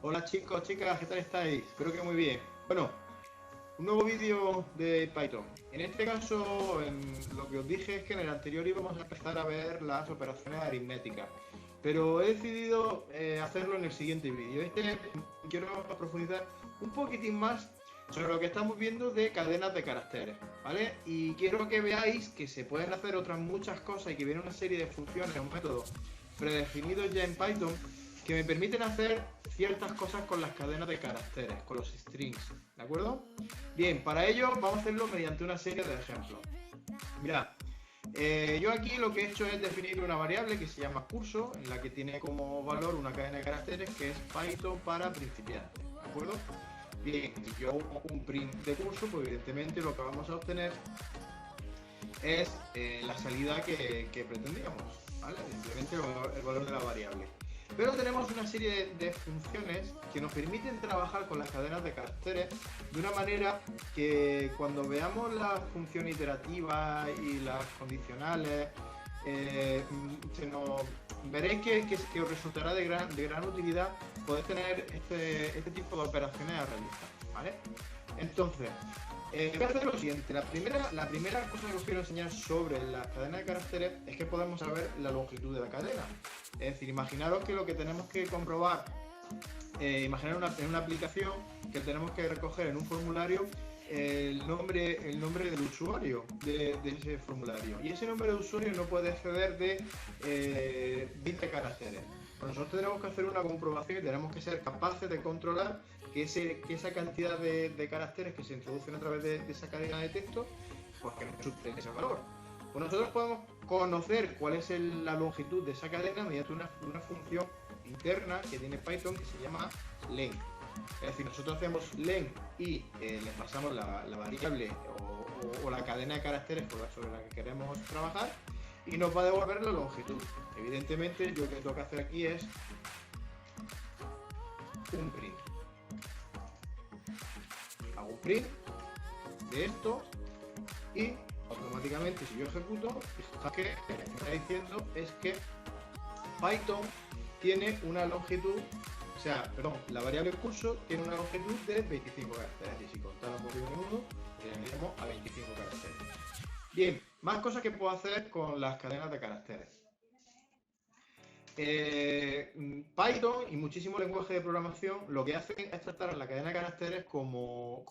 Hola chicos, chicas, ¿qué tal estáis? Espero que muy bien. Bueno, un nuevo vídeo de Python. En este caso, lo que os dije es que en el anterior íbamos a empezar a ver las operaciones aritméticas, pero he decidido hacerlo en el siguiente vídeo. Quiero profundizar un poquitín más sobre lo que estamos viendo de cadenas de caracteres, ¿vale? Y quiero que veáis que se pueden hacer otras muchas cosas y que viene una serie de funciones o métodos predefinidos ya en Python que me permiten hacer ciertas cosas con las cadenas de caracteres, con los strings, ¿de acuerdo? Bien, para ello vamos a hacerlo mediante una serie de ejemplos. Mirad, yo aquí lo que he hecho es definir una variable que se llama curso, en la que tiene como valor una cadena de caracteres que es Python para principiantes, ¿de acuerdo? Bien, si yo hago un print de curso, pues evidentemente lo que vamos a obtener es la salida que pretendíamos, ¿vale? Simplemente el valor de la variable. Pero tenemos una serie de funciones que nos permiten trabajar con las cadenas de caracteres de una manera que cuando veamos la función iterativa y las condicionales, veréis que os resultará de gran utilidad poder tener este tipo de operaciones a realizar, ¿vale? Entonces, voy a hacer lo siguiente. La primera cosa que os quiero enseñar sobre la cadena de caracteres es que podemos saber la longitud de la cadena. Es decir, imaginaros que lo que tenemos que comprobar, imaginar en una aplicación que tenemos que recoger en un formulario el nombre del usuario de ese formulario. Y ese nombre de usuario no puede exceder de 20 caracteres. Pues nosotros tenemos que hacer una comprobación y tenemos que ser capaces de controlar que esa cantidad de caracteres que se introducen a través de esa cadena de texto, pues que nos suplen ese valor. Pues nosotros podemos conocer cuál es la longitud de esa cadena mediante una función interna que tiene Python que se llama len. Es decir, nosotros hacemos len y le pasamos la variable o la cadena de caracteres sobre la que queremos trabajar y nos va a devolver la longitud. Evidentemente, yo lo que tengo que hacer aquí es un print. Hago un print de esto y automáticamente, si yo ejecuto, lo que está diciendo es que Python tiene una longitud, la variable curso tiene una longitud de 25 caracteres. Y si contamos por minuto, llegaríamos a 25 caracteres. Bien, más cosas que puedo hacer con las cadenas de caracteres. Python y muchísimos lenguajes de programación lo que hacen es tratar a la cadena de caracteres como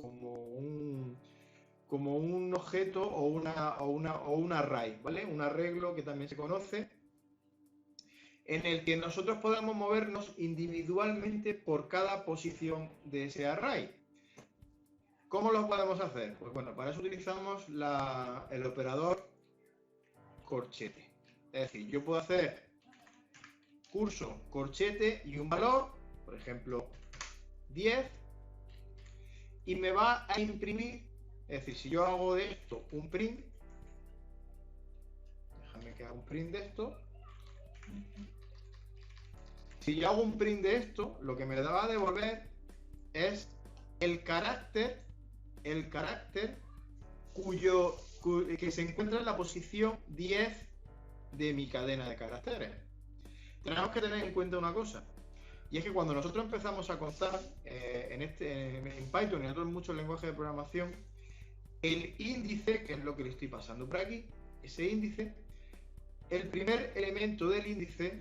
un objeto o un array, ¿vale? Un arreglo que también se conoce, en el que nosotros podemos movernos individualmente por cada posición de ese array. ¿Cómo lo podemos hacer? Pues bueno, para eso utilizamos el operador corchete. Es decir, yo puedo hacer curso, corchete y un valor, por ejemplo, 10, y me va a imprimir, es decir, si yo hago de esto un print, déjame que haga un print de esto, si yo hago un print de esto, lo que me va a devolver es el carácter que se encuentra en la posición 10 de mi cadena de caracteres. Tenemos que tener en cuenta una cosa, y es que cuando nosotros empezamos a contar en Python y en otros muchos lenguajes de programación, el índice, que es lo que le estoy pasando por aquí, ese índice, el primer elemento del índice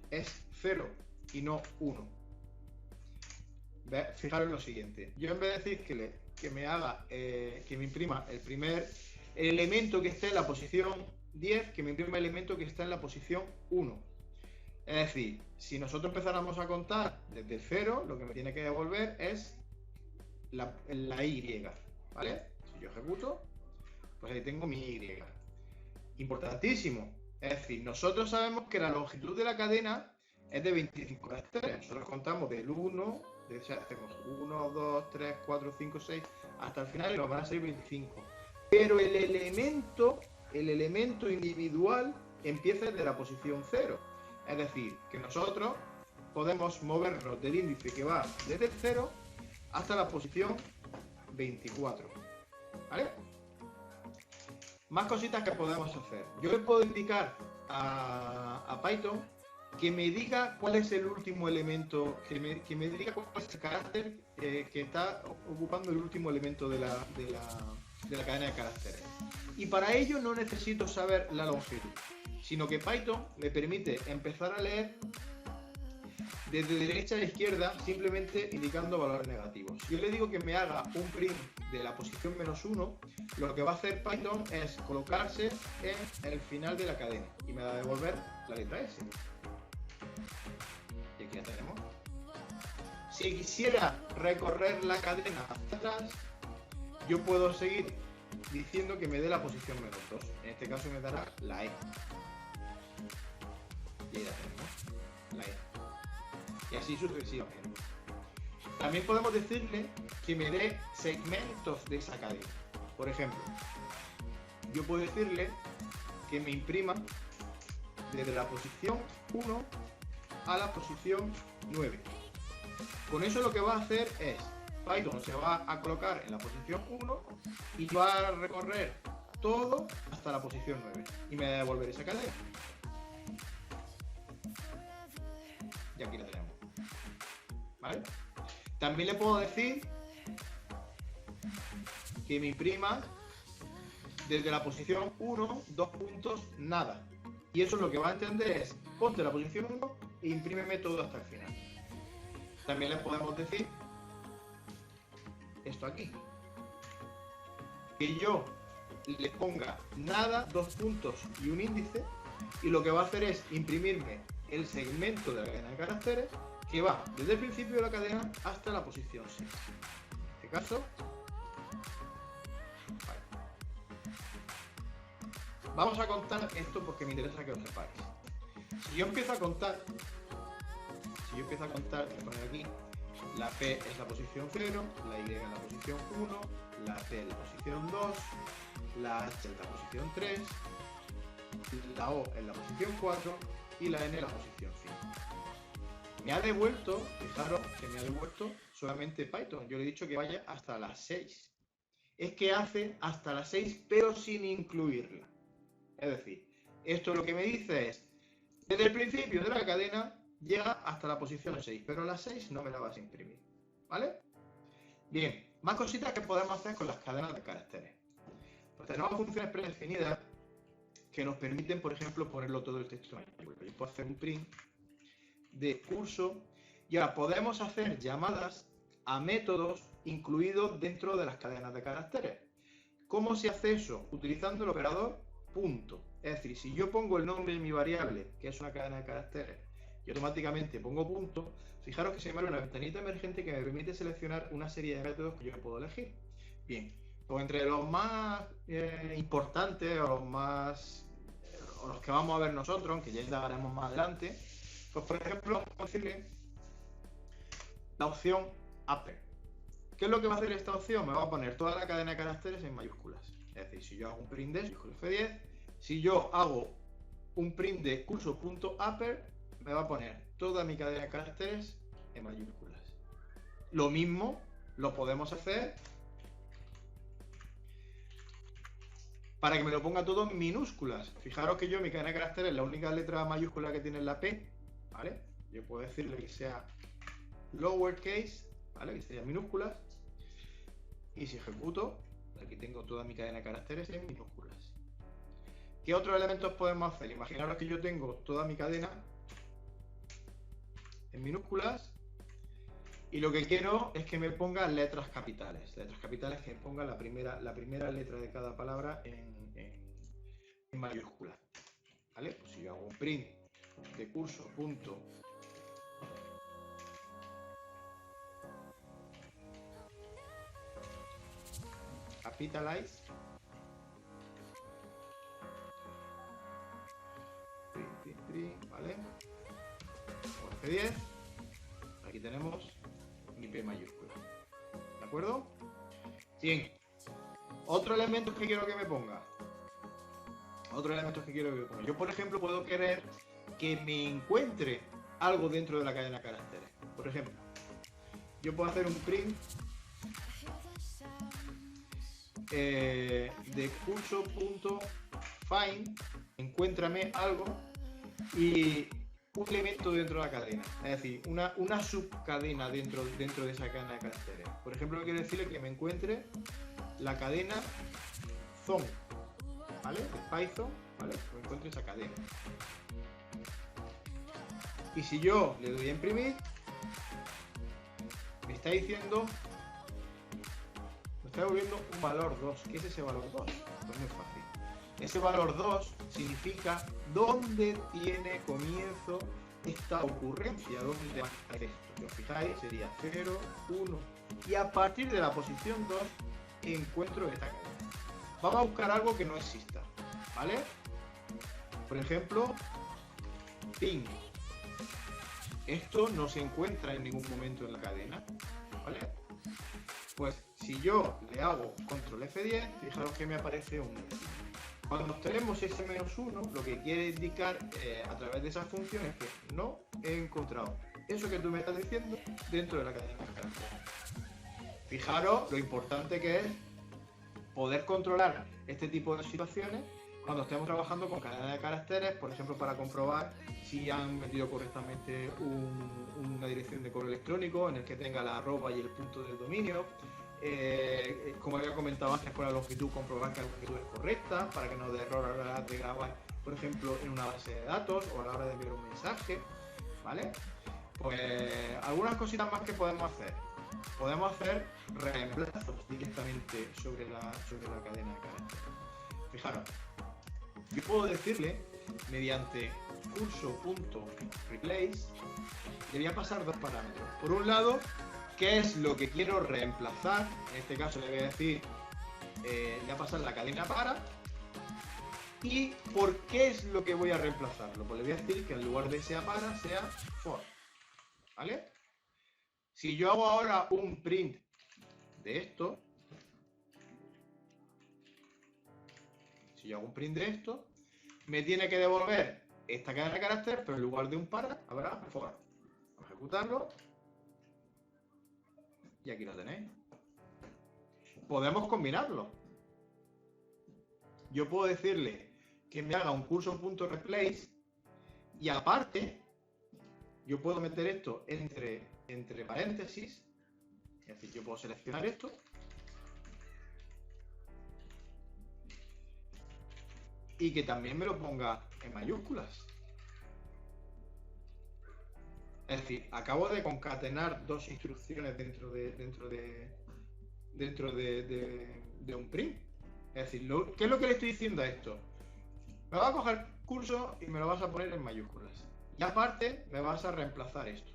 es 0 y no 1. Fijaros en lo siguiente, yo en vez de decir que me imprima el elemento que esté en la posición 10, que me imprima el elemento que está en la posición 1. Es decir, si nosotros empezáramos a contar desde el 0, lo que me tiene que devolver es la Y, ¿vale? Si yo ejecuto, pues ahí tengo mi Y. Importantísimo. Es decir, nosotros sabemos que la longitud de la cadena es de 25 caracteres. Nosotros contamos del 1, hacemos 1, 2, 3, 4, 5, 6, hasta el final y nos van a salir 25. Pero el elemento individual empieza desde la posición 0. Es decir, que nosotros podemos movernos del índice que va desde el 0 hasta la posición 24. ¿Vale? Más cositas que podemos hacer. Yo le puedo indicar a Python que me diga cuál es el último elemento, que me diga cuál es el carácter que está ocupando el último elemento de la cadena de caracteres. Y para ello no necesito saber la longitud, sino que Python me permite empezar a leer desde derecha a izquierda, simplemente indicando valores negativos. Si yo le digo que me haga un print de la posición -1, lo que va a hacer Python es colocarse en el final de la cadena y me va a devolver la letra S. Y aquí la tenemos. Si quisiera recorrer la cadena hacia atrás, yo puedo seguir diciendo que me dé la posición -2. En este caso me dará la E. Y ahí la tenemos, la E. Y así sucesivamente. También podemos decirle que me dé segmentos de esa cadena. Por ejemplo, yo puedo decirle que me imprima desde la posición 1 a la posición 9. Con eso lo que va a hacer es, Python se va a colocar en la posición 1 y va a recorrer todo hasta la posición 9 y me va a devolver esa cadena. Y aquí la tenemos. ¿Vale? También le puedo decir que me imprima desde la posición 1, 2 puntos, nada. Y eso lo que va a entender es, ponte la posición 1 e imprímeme todo hasta el final. También le podemos decir esto aquí. Que yo le ponga nada, 2 puntos y un índice, y lo que va a hacer es imprimirme el segmento de la cadena de caracteres que va desde el principio de la cadena hasta la posición 6. En este caso, vale. Vamos a contar esto porque me interesa que lo sepáis. Si yo empiezo a contar, voy a poner aquí, la P es la posición 0, la Y es la posición 1, la T es la posición 2, la H es la posición 3, la O es la posición 4 y la N es la posición 5. Me ha devuelto, fijaros que me ha devuelto solamente Python. Yo le he dicho que vaya hasta las 6. Es que hace hasta las 6, pero sin incluirla. Es decir, esto lo que me dice es, desde el principio de la cadena llega hasta la posición 6, pero las 6 no me la vas a imprimir. ¿Vale? Bien, más cositas que podemos hacer con las cadenas de caracteres. Pues tenemos funciones predefinidas que nos permiten, por ejemplo, ponerlo todo el texto en mayúsculas. Yo puedo hacer un print de curso y ahora podemos hacer llamadas a métodos incluidos dentro de las cadenas de caracteres. ¿Cómo se hace eso? Utilizando el operador punto. Es decir, si yo pongo el nombre de mi variable, que es una cadena de caracteres, y automáticamente pongo punto, fijaros que se me abre una ventanita emergente que me permite seleccionar una serie de métodos que yo puedo elegir. Bien, pues entre los más importantes o los que vamos a ver nosotros, aunque ya indagaremos más adelante, pues por ejemplo, vamos a decirle la opción upper. ¿Qué es lo que va a hacer esta opción? Me va a poner toda la cadena de caracteres en mayúsculas. Es decir, si yo hago un print de F10, si yo hago un print de curso.upper, me va a poner toda mi cadena de caracteres en mayúsculas. Lo mismo lo podemos hacer para que me lo ponga todo en minúsculas. Fijaros que yo mi cadena de caracteres, la única letra mayúscula que tiene es la P, ¿vale? Yo puedo decirle que sea lowercase, ¿vale? Que sea minúsculas. Y si ejecuto, aquí tengo toda mi cadena de caracteres en minúsculas. ¿Qué otros elementos podemos hacer? Imaginaros que yo tengo toda mi cadena en minúsculas y lo que quiero es que me ponga letras capitales. Letras capitales que me ponga la primera letra de cada palabra en mayúsculas. ¿Vale? Pues si yo hago un print de curso punto capitalize, ¿vale? Por F10, aquí tenemos mi P mayúscula, ¿de acuerdo? Bien, otro elemento que quiero que me ponga. Yo, por ejemplo, puedo querer que me encuentre algo dentro de la cadena de caracteres. Por ejemplo, yo puedo hacer un print de curso.find, encuéntrame algo, y un elemento dentro de la cadena, es decir, una subcadena dentro de esa cadena de caracteres. Por ejemplo, quiero decirle que me encuentre la cadena zone, ¿vale? De Python, ¿vale? Me encuentre esa cadena. Y si yo le doy a imprimir, me está diciendo, me está devolviendo un valor 2. ¿Qué es ese valor 2? Pues muy fácil. Ese valor 2 significa dónde tiene comienzo esta ocurrencia, dónde va a esto. Si os fijáis, sería 0, 1. Y a partir de la posición 2 encuentro esta cadena. Vamos a buscar algo que no exista, ¿vale? Por ejemplo, ping. Esto no se encuentra en ningún momento en la cadena, ¿vale? Pues si yo le hago control F10, fijaros que me aparece un 1. Cuando tenemos ese -1, lo que quiere indicar a través de esas funciones que no he encontrado eso que tú me estás diciendo dentro de la cadena de caracteres. Fijaros lo importante que es poder controlar este tipo de situaciones cuando estemos trabajando con cadenas de caracteres, por ejemplo, para comprobar si han metido correctamente una dirección de correo electrónico en el que tenga la arroba y el punto del dominio. Como había comentado antes, con la longitud, comprobar que la longitud es correcta para que no dé error a la hora de grabar, por ejemplo, en una base de datos o a la hora de enviar un mensaje, ¿vale? Pues algunas cositas más que podemos hacer. Podemos hacer reemplazos directamente sobre la cadena de caracteres. Fijaros, yo puedo decirle, mediante curso.replace, le voy a pasar dos parámetros. Por un lado, qué es lo que quiero reemplazar. En este caso le voy a decir, le voy a pasar la cadena para. ¿Y por qué es lo que voy a reemplazarlo? Pues le voy a decir que en lugar de sea para, sea for. ¿Vale? Si yo hago ahora un print de esto, me tiene que devolver esta cadena de caracteres, pero en lugar de un para, habrá for. Vamos a ejecutarlo. Y aquí lo tenéis. Podemos combinarlo. Yo puedo decirle que me haga un curso.replace y aparte yo puedo meter esto entre paréntesis. Es decir, yo puedo seleccionar esto y que también me lo ponga en mayúsculas. Es decir, acabo de concatenar dos instrucciones dentro de un print. Es decir, ¿qué es lo que le estoy diciendo a esto? Me va a coger curso y me lo vas a poner en mayúsculas. Y aparte, me vas a reemplazar esto.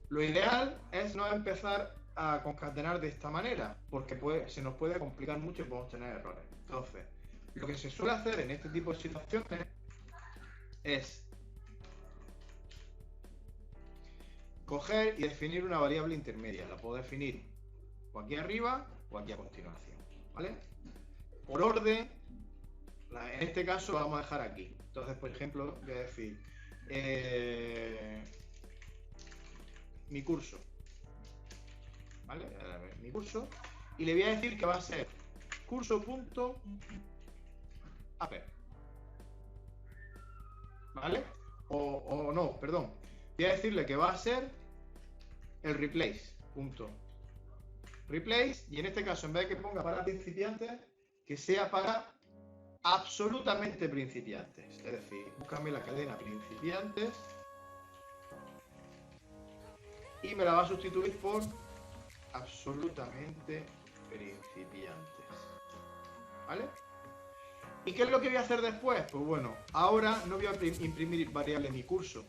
Lo ideal es no empezar a concatenar de esta manera, porque se nos puede complicar mucho y podemos tener errores. Entonces, lo que se suele hacer en este tipo de situaciones es coger y definir una variable intermedia. La puedo definir o aquí arriba o aquí a continuación, ¿vale? Por orden, en este caso lo vamos a dejar aquí. Entonces, por ejemplo, voy a decir mi curso, ¿vale? Mi curso, y le voy a decir que va a ser curso.upper, ¿vale? O no, perdón. Voy a decirle que va a ser el replace, y en este caso, en vez de que ponga para principiantes, que sea para absolutamente principiantes. Es decir, búscame la cadena principiantes y me la va a sustituir por absolutamente principiantes. ¿Vale? ¿Y qué es lo que voy a hacer después? Pues bueno, ahora no voy a imprimir variable en mi curso.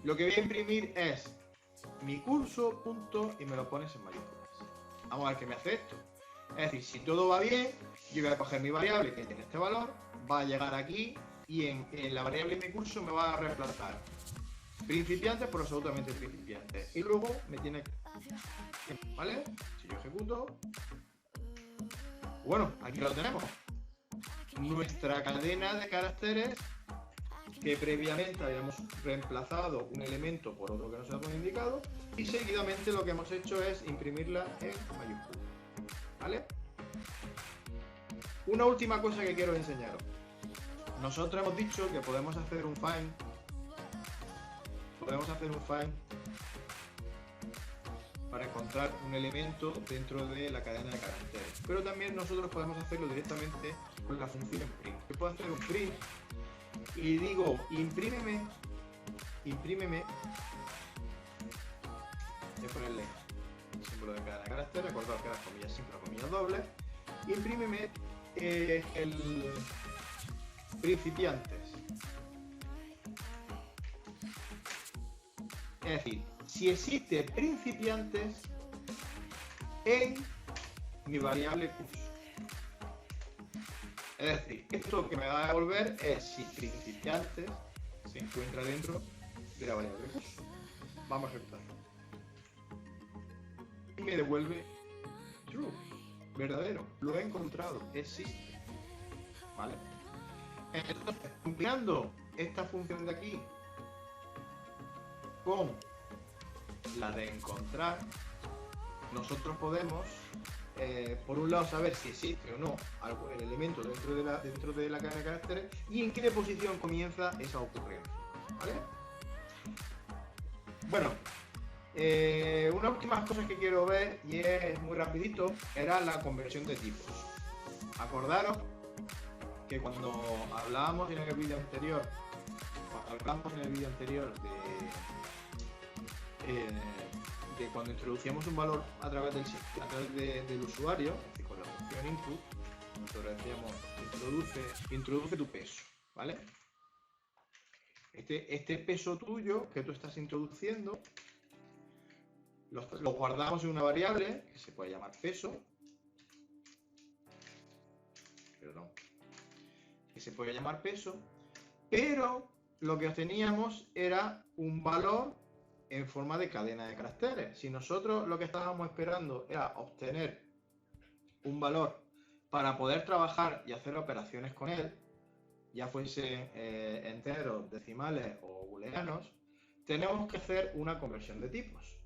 Lo que voy a imprimir es mi curso, punto, y me lo pones en mayúsculas. Vamos a ver qué me hace esto. Es decir, si todo va bien, yo voy a coger mi variable que tiene este valor, va a llegar aquí y en la variable de mi curso me va a reemplazar principiantes por absolutamente principiantes. Y luego me tiene que... ¿Vale? Si yo ejecuto... Bueno, aquí lo tenemos. Nuestra cadena de caracteres que previamente habíamos reemplazado un elemento por otro que nos habíamos indicado y seguidamente lo que hemos hecho es imprimirla en mayúsculas. ¿Vale? Una última cosa que quiero enseñaros. nosotros hemos dicho que podemos hacer un find. Podemos hacer un find para encontrar un elemento dentro de la cadena de caracteres. Pero también nosotros podemos hacerlo directamente con la función print. Yo puedo hacer un print y digo, imprímeme. Voy a ponerle el símbolo de cadena de caracteres, recordad que las comillas simples o comillas dobles. Imprímeme el principiantes. Es decir, si existe principiantes en mi variable curso. Es decir, esto lo que me va a devolver es si principiantes se encuentra dentro de la variable curso. Vamos a ejecutarlo. Y me devuelve true, verdadero, lo he encontrado, existe. ¿Vale? Entonces, combinando esta función de aquí con la de encontrar, nosotros podemos, por un lado, saber si existe o no el elemento dentro de la cadena de caracteres y en qué posición comienza esa ocurrencia. ¿Vale? Bueno, unas últimas cosas que quiero ver, y es muy rapidito, era la conversión de tipos. Acordaros que cuando hablábamos en el vídeo anterior, de cuando introducíamos un valor a través del usuario, es decir, con la función input, nosotros decíamos introduce tu peso, ¿vale? Este peso tuyo que tú estás introduciendo lo guardamos en una variable que se puede llamar peso, pero lo que obteníamos era un valor en forma de cadena de caracteres. Si nosotros lo que estábamos esperando era obtener un valor para poder trabajar y hacer operaciones con él, ya fuese enteros, decimales o booleanos, tenemos que hacer una conversión de tipos.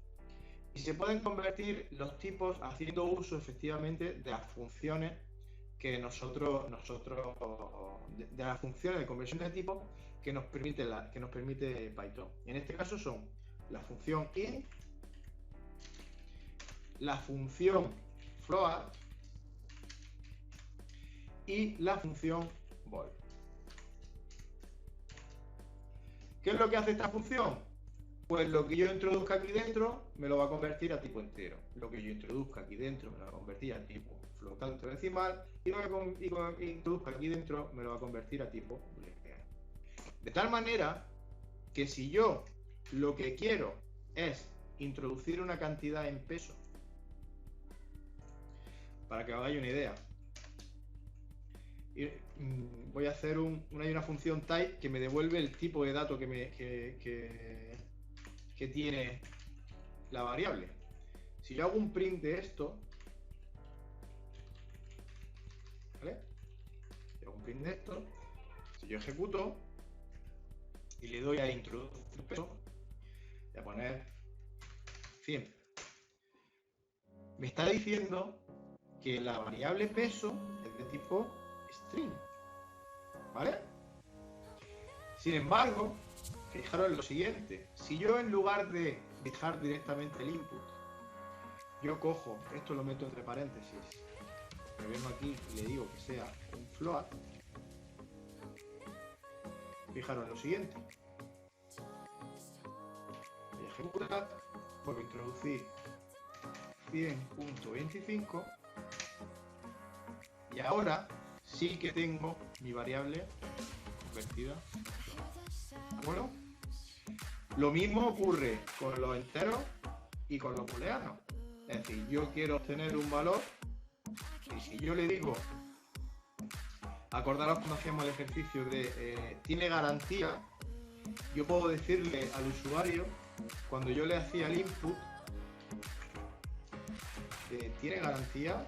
Y se pueden convertir los tipos haciendo uso efectivamente de las funciones que de las funciones de conversión de tipos que nos permite Python. En este caso son la función int, la función float y la función void. ¿Qué es lo que hace esta función? Pues lo que yo introduzca aquí dentro me lo va a convertir a tipo entero. Lo que yo introduzca aquí dentro me lo va a convertir a tipo flotante o decimal. Y lo que introduzca aquí dentro me lo va a convertir a tipo booleano. De tal manera que si yo lo que quiero es introducir una cantidad en peso, para que os hagáis una idea, voy a hacer una función type que me devuelve el tipo de dato que tiene la variable. Si yo hago un print de esto, ¿vale? Si hago un print de esto, si yo ejecuto y le doy a introducir peso, voy a poner 100. Me está diciendo que la variable peso es de tipo string, ¿vale? Sin embargo, fijaros en lo siguiente: si yo en lugar de dejar directamente el input, yo cojo esto, lo meto entre paréntesis, me vengo aquí y le digo que sea un float, fijaros en lo siguiente: voy a ejecutar, voy a introducir 100.25 y ahora sí que tengo mi variable convertida. ¿De acuerdo? Lo mismo ocurre con los enteros y con los booleanos. Es decir, yo quiero obtener un valor y si yo le digo, acordaros cuando hacíamos el ejercicio de tiene garantía, yo puedo decirle al usuario, cuando yo le hacía el input, tiene garantía.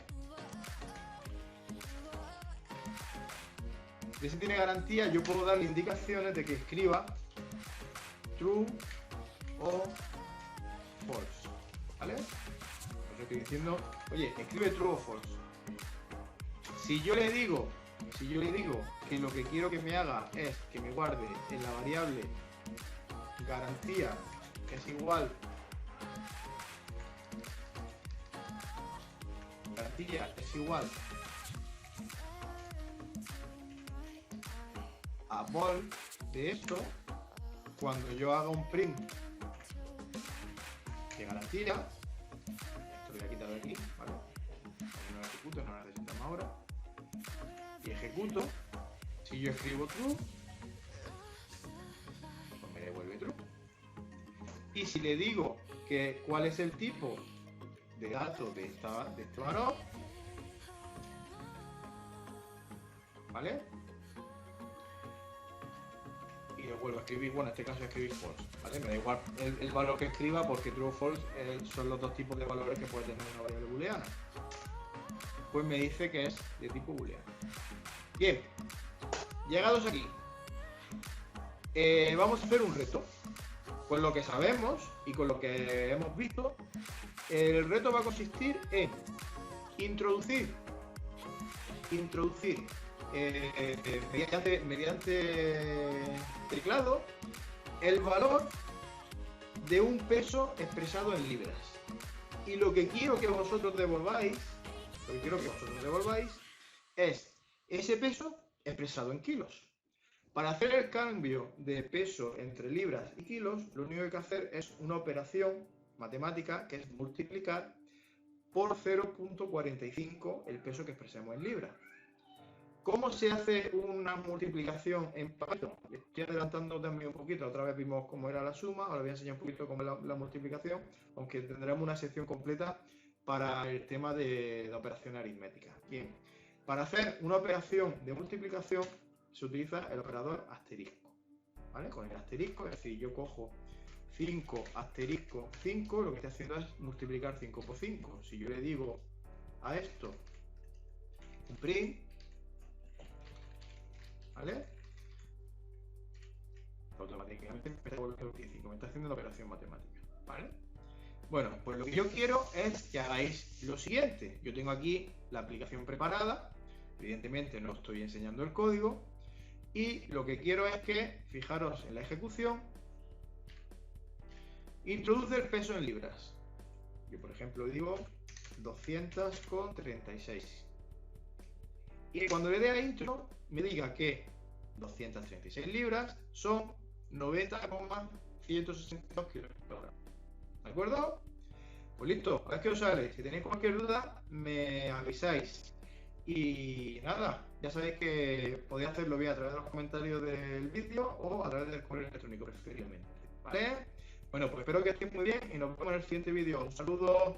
De si tiene garantía, yo puedo darle indicaciones de que escriba true o false, ¿vale? Pues estoy diciendo, oye, escribe true o false. Si yo le digo Si yo le digo que lo que quiero que me haga es que me guarde en la variable garantía, que es igual a vol de esto, cuando yo haga un print de garantía, esto lo voy a quitar de aquí, ¿vale? No lo ejecuto, no lo necesitamos ahora. Y ejecuto, si yo escribo true, pues me devuelve true. Y si le digo que cuál es el tipo de datos de este valor, ¿vale? Y lo vuelvo a escribir, bueno, en este caso escribir false, ¿vale? Me da igual el valor que escriba, porque true o false son los dos tipos de valores que puede tener una variable booleana. Pues me dice que es de tipo booleano. Bien, llegados aquí, vamos a hacer un reto. Con lo que sabemos y con lo que hemos visto, el reto va a consistir en introducir mediante teclado el valor de un peso expresado en libras. Y lo que quiero que vosotros devolváis, es ese peso expresado en kilos. Para hacer el cambio de peso entre libras y kilos, lo único que hay que hacer es una operación matemática, que es multiplicar por 0.45 el peso que expresemos en libras. ¿Cómo se hace una multiplicación en Python? Estoy adelantando también un poquito, otra vez vimos cómo era la suma, ahora voy a enseñar un poquito cómo es la multiplicación, aunque tendremos una sección completa para el tema de operaciones aritméticas. Bien, para hacer una operación de multiplicación se utiliza el operador asterisco, ¿vale? Con el asterisco, es decir, yo cojo 5 asterisco 5, lo que estoy haciendo es multiplicar 5 por 5. Si yo le digo a esto un print, ¿vale? Automáticamente me está devolviendo 25, me está haciendo la operación matemática, ¿vale? Bueno, pues lo que yo quiero es que hagáis lo siguiente. Yo tengo aquí la aplicación preparada, evidentemente no estoy enseñando el código, y lo que quiero es que, fijaros en la ejecución, introduce el peso en libras. Yo, por ejemplo, digo 200,36. Y cuando le dé a intro, me diga que 236 libras son 90,162 kilogramos. ¿De acuerdo? Pues listo, a ver qué os sale. Si tenéis cualquier duda, me avisáis. Y nada, ya sabéis que podéis hacerlo bien a través de los comentarios del vídeo o a través del correo electrónico, preferiblemente. ¿Vale? Bueno, pues espero que estéis muy bien y nos vemos en el siguiente vídeo. Un saludo.